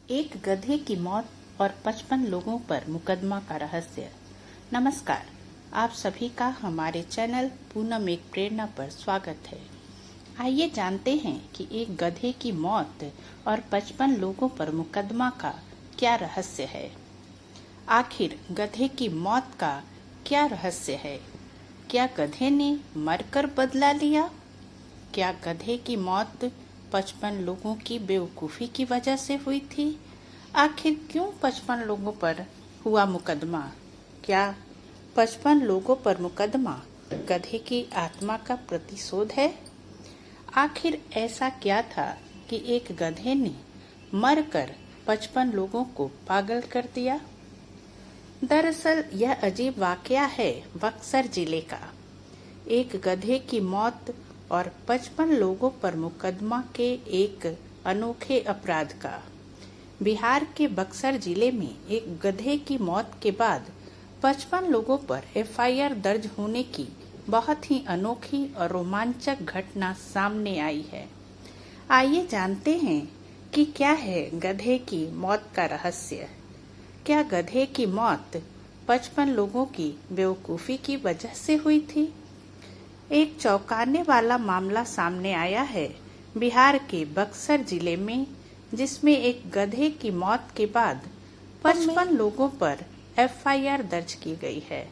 एक गधे की मौत और 55 लोगों पर मुकदमा का रहस्य। नमस्कार, आप सभी का हमारे चैनल पूनम एक प्रेरणा पर स्वागत है। आइए जानते हैं कि एक गधे की मौत और 55 लोगों पर मुकदमा का क्या रहस्य है। आखिर गधे की मौत का क्या रहस्य है? क्या गधे ने मरकर बदला लिया? क्या गधे की मौत 55 लोगों की बेवकूफ़ी की वजह से हुई थी? आखिर क्यों 55 लोगों पर हुआ मुकदमा? क्या 55 लोगों पर मुकदमा गधे की आत्मा का प्रतिशोध है? आखिर ऐसा क्या था कि एक गधे ने मरकर 55 लोगों को पागल कर दिया? दरअसल यह अजीब वाकया है बक्सर जिले का। एक गधे की मौत और 55 लोगों पर मुकदमा के एक अनोखे अपराध का। बिहार के बक्सर जिले में एक गधे की मौत के बाद 55 लोगों पर एफआईआर दर्ज होने की बहुत ही अनोखी और रोमांचक घटना सामने आई है। आइए जानते हैं कि क्या है गधे की मौत का रहस्य। क्या गधे की मौत 55 लोगों की बेवकूफ़ी की वजह से हुई थी? एक चौंकाने वाला मामला सामने आया है बिहार के बक्सर जिले में, जिसमें एक गधे की मौत के बाद 55 लोगों पर एफआईआर दर्ज की गई है।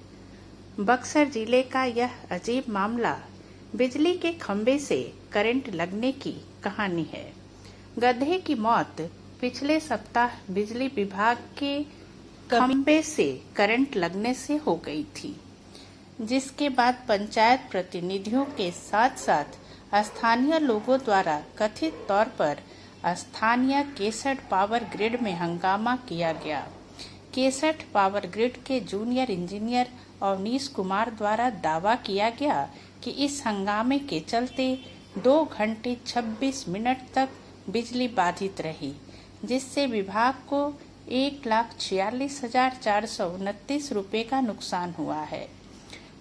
बक्सर जिले का यह अजीब मामला बिजली के खंभे से करंट लगने की कहानी है। गधे की मौत पिछले सप्ताह बिजली विभाग के खंभे से करंट लगने से हो गई थी, जिसके बाद पंचायत प्रतिनिधियों के साथ साथ स्थानीय लोगों द्वारा कथित तौर पर स्थानीय केसठ पावर ग्रिड में हंगामा किया गया। केसठ पावर ग्रिड के जूनियर इंजीनियर अवनीश कुमार द्वारा दावा किया गया कि इस हंगामे के चलते 2 घंटे 26 मिनट तक बिजली बाधित रही, जिससे विभाग को 1,46,429 रुपये का नुकसान हुआ है।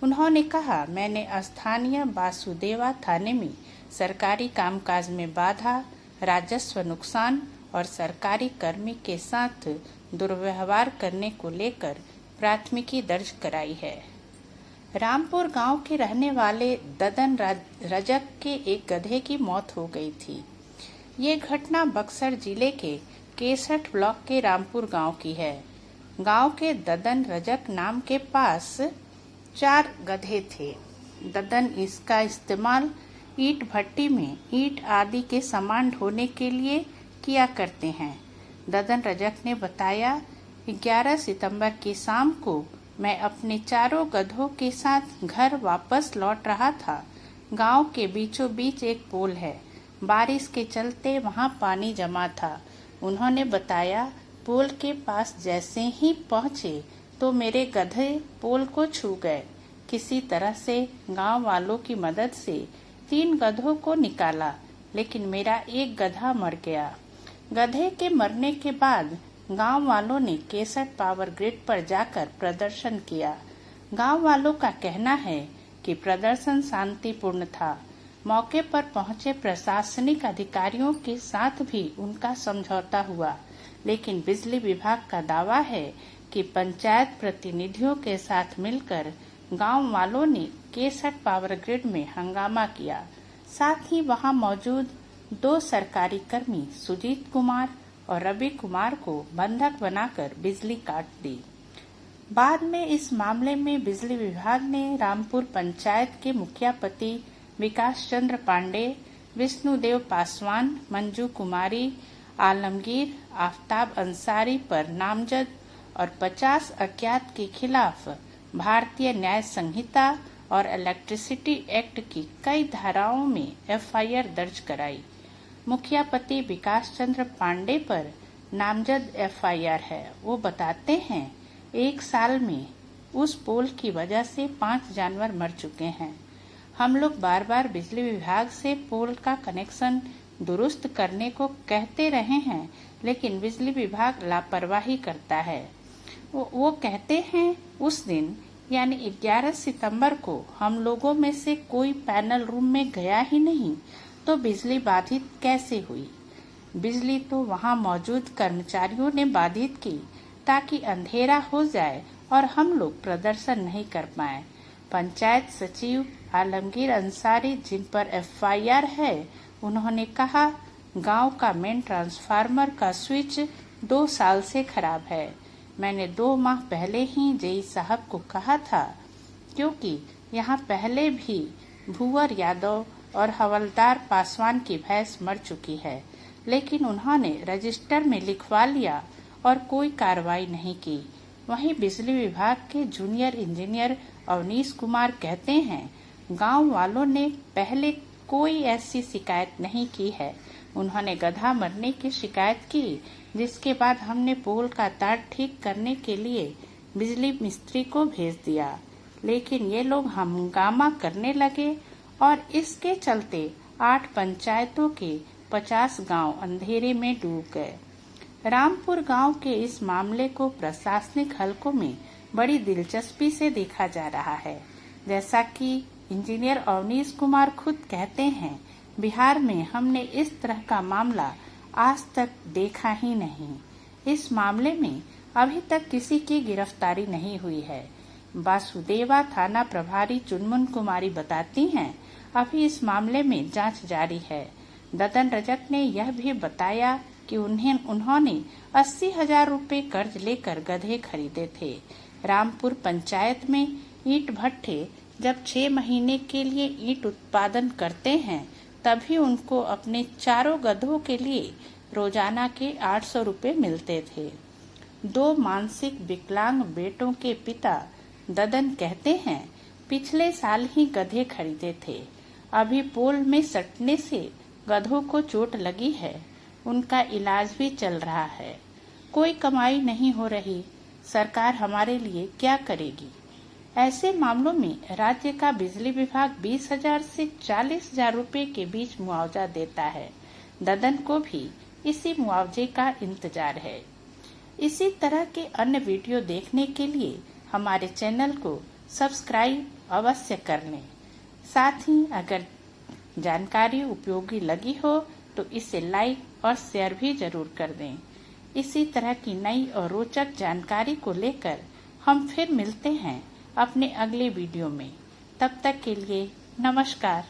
उन्होंने कहा, मैंने स्थानीय वासुदेवा थाने में सरकारी कामकाज में बाधा, राजस्व नुकसान और सरकारी कर्मी के साथ दुर्व्यवहार करने को लेकर प्राथमिकी दर्ज कराई है। रामपुर गांव के रहने वाले ददन रजक के एक गधे की मौत हो गई थी। ये घटना बक्सर जिले के केसठ ब्लॉक के रामपुर गांव की है। गांव के ददन रजक नाम के पास 4 गधे थे। ददन इसका इस्तेमाल ईंट भट्टी में ईंट आदि के सामान ढोने के लिए किया करते हैं। ददन रजक ने बताया, 11 सितंबर की शाम को मैं अपने 4 गधों के साथ घर वापस लौट रहा था। गांव के बीचों बीच एक पोल है। बारिश के चलते वहां पानी जमा था। उन्होंने बताया, पोल के पास जैसे ही पहुंचे तो मेरे गधे पोल को छू गए। किसी तरह से गांव वालों की मदद से 3 गधों को निकाला, लेकिन मेरा एक गधा मर गया। गधे के मरने के बाद गांव वालों ने केसठ पावर ग्रिड पर जाकर प्रदर्शन किया। गांव वालों का कहना है कि प्रदर्शन शांतिपूर्ण था। मौके पर पहुंचे प्रशासनिक अधिकारियों के साथ भी उनका समझौता हुआ, लेकिन बिजली विभाग का दावा है कि पंचायत प्रतिनिधियों के साथ मिलकर गांव वालों ने केसठ पावर ग्रिड में हंगामा किया। साथ ही वहां मौजूद 2 सरकारी कर्मी सुजीत कुमार और रवि कुमार को बंधक बनाकर बिजली काट दी। बाद में इस मामले में बिजली विभाग ने रामपुर पंचायत के मुखिया पति विकास चंद्र पांडे, विष्णुदेव पासवान, मंजू कुमारी, आलमगीर, आफ्ताब अंसारी पर नामजद और 50 अज्ञात के खिलाफ भारतीय न्याय संहिता और इलेक्ट्रिसिटी एक्ट की कई धाराओं में एफआईआर दर्ज कराई। मुखिया पति विकास चंद्र पांडे पर नामजद एफआईआर है। वो बताते हैं, 1 साल में उस पोल की वजह से 5 जानवर मर चुके हैं। हम लोग बार बार बिजली विभाग से पोल का कनेक्शन दुरुस्त करने को कहते रहे हैं, लेकिन बिजली विभाग लापरवाही करता है। वो कहते हैं, उस दिन यानी 11 सितंबर को हम लोगों में से कोई पैनल रूम में गया ही नहीं, तो बिजली बाधित कैसे हुई? बिजली तो वहां मौजूद कर्मचारियों ने बाधित की ताकि अंधेरा हो जाए और हम लोग प्रदर्शन नहीं कर पाए। पंचायत सचिव आलमगीर अंसारी, जिन पर एफआईआर है, उन्होंने कहा, गांव का मेन ट्रांसफार्मर का स्विच 2 साल से खराब है। मैंने 2 माह पहले ही जेई साहब को कहा था, क्योंकि यहाँ पहले भी भूवर यादव और हवलदार पासवान की भैंस मर चुकी है, लेकिन उन्होंने रजिस्टर में लिखवा लिया और कोई कार्रवाई नहीं की। वहीं बिजली विभाग के जूनियर इंजीनियर अवनीश कुमार कहते हैं, गांव वालों ने पहले कोई ऐसी शिकायत नहीं की है। उन्होंने गधा मरने की शिकायत की, जिसके बाद हमने पोल का तार ठीक करने के लिए बिजली मिस्त्री को भेज दिया, लेकिन ये लोग हंगामा करने लगे और इसके चलते 8 पंचायतों के 50 गांव अंधेरे में डूब गए। रामपुर गांव के इस मामले को प्रशासनिक हलकों में बड़ी दिलचस्पी से देखा जा रहा है। जैसा कि इंजीनियर अवनीश कुमार खुद कहते हैं, बिहार में हमने इस तरह का मामला आज तक देखा ही नहीं। इस मामले में अभी तक किसी की गिरफ्तारी नहीं हुई है। वासुदेवा थाना प्रभारी चुनमुन कुमारी बताती हैं, अभी इस मामले में जांच जारी है। ददन रजक ने यह भी बताया कि उन्होंने 80,000 रुपए कर्ज लेकर गधे खरीदे थे। रामपुर पंचायत में ईंट भट्ठे जब 6 महीने के लिए ईंट उत्पादन करते हैं, तभी उनको अपने 4 गधों के लिए रोजाना के 800 रुपए मिलते थे। 2 मानसिक विकलांग बेटों के पिता ददन कहते हैं, पिछले साल ही गधे खरीदे थे। अभी पोल में सटने से गधों को चोट लगी है, उनका इलाज भी चल रहा है। कोई कमाई नहीं हो रही, सरकार हमारे लिए क्या करेगी? ऐसे मामलों में राज्य का बिजली विभाग 20,000 से 40,000 रुपए के बीच मुआवजा देता है। ददन को भी इसी मुआवजे का इंतजार है। इसी तरह के अन्य वीडियो देखने के लिए हमारे चैनल को सब्सक्राइब अवश्य कर लें। साथ ही अगर जानकारी उपयोगी लगी हो तो इसे लाइक और शेयर भी जरूर कर दें। इसी तरह की नई और रोचक जानकारी को लेकर हम फिर मिलते हैं अपने अगले वीडियो में। तब तक के लिए नमस्कार।